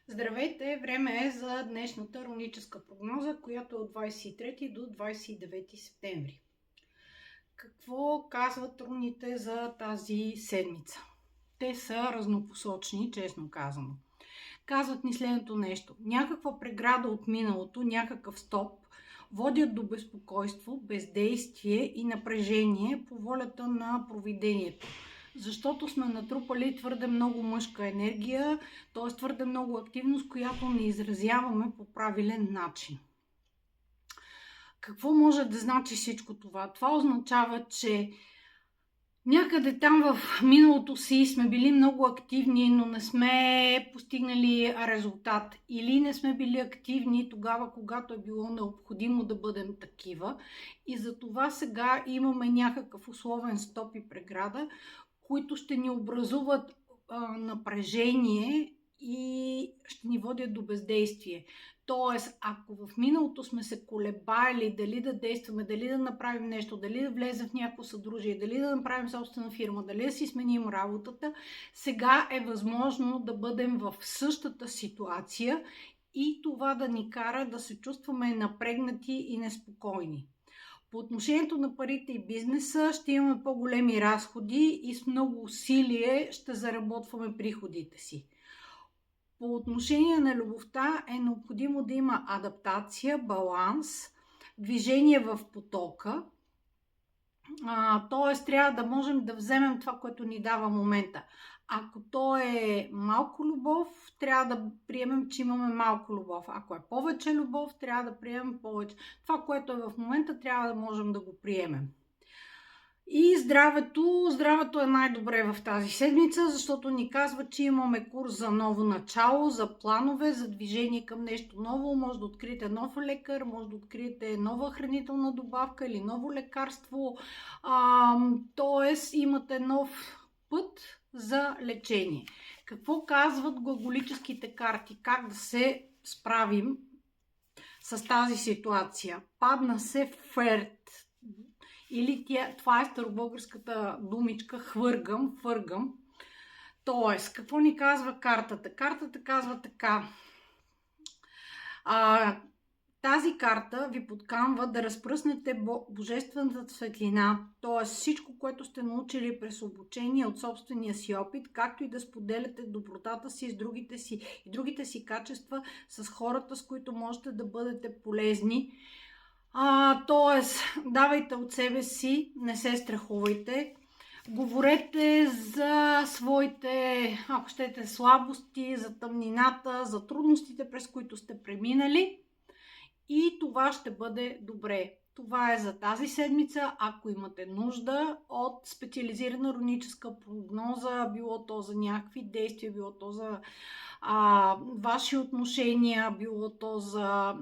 Здравейте! Време е за днешната руническа прогноза, която е от 23 до 29 септември. Какво казват руните за тази седмица? Те са разнопосочни, честно казано. Казват ни следното нещо. Някаква преграда от миналото, някакъв стоп, водят до безпокойство, бездействие и напрежение по волята на провидението. Защото сме натрупали твърде много мъжка енергия, т.е. твърде много активност, която не изразяваме по правилен начин. Какво може да значи всичко това? Това означава, че някъде там в миналото си сме били много активни, но не сме постигнали резултат. Или не сме били активни тогава, когато е било необходимо да бъдем такива. И затова сега имаме някакъв условен стоп и преграда, които ще ни образуват напрежение и ще ни водят до бездействие. Тоест, ако в миналото сме се колебали дали да действаме, дали да направим нещо, дали да влезем в някакво съдружие, дали да направим собствена фирма, дали да си сменим работата, сега е възможно да бъдем в същата ситуация и това да ни кара да се чувстваме напрегнати и неспокойни. По отношението на парите и бизнеса ще имаме по-големи разходи и с много усилие ще заработваме приходите си. По отношение на любовта е необходимо да има адаптация, баланс, движение в потока. Т.е. трябва да можем да вземем това, което ни дава момента. Ако то е малко любов, трябва да приемем, че имаме малко любов. Ако е повече любов, трябва да приемем повече. Това, което е в момента, трябва да можем да го приемем. И здравето е най-добре в тази седмица, защото ни казва, че имаме курс за ново начало, за планове, за движение към нещо ново. Може да откриете нов лекар, може да откриете нова хранителна добавка или ново лекарство. Тоест имате нов път за лечение. Какво казват глаголическите карти? Как да се справим с тази ситуация? Падна се ферт. Или това е старобългарската думичка хвъргам. Тоест, какво ни казва картата? Картата казва така. Тази карта ви подканва да разпръснете божествената светлина, т.е. всичко, което сте научили през обучение от собствения си опит, както и да споделяте добротата си с другите си качества с хората, с които можете да бъдете полезни. Тоест, давайте от себе си, не се страхувайте, говорете за своите, ако щете, слабости, за тъмнината, за трудностите, през които сте преминали и това ще бъде добре. Това е за тази седмица. Ако имате нужда от специализирана руническа прогноза, било то за някакви действия, било то за ваши отношения, било то за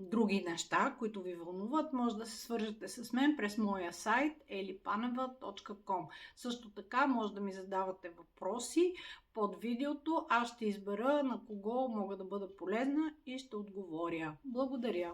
други неща, които ви вълнуват, може да се свържете с мен през моя сайт elipaneva.com. Също така може да ми задавате въпроси под видеото. Аз ще избера на кого мога да бъда полезна и ще отговоря. Благодаря!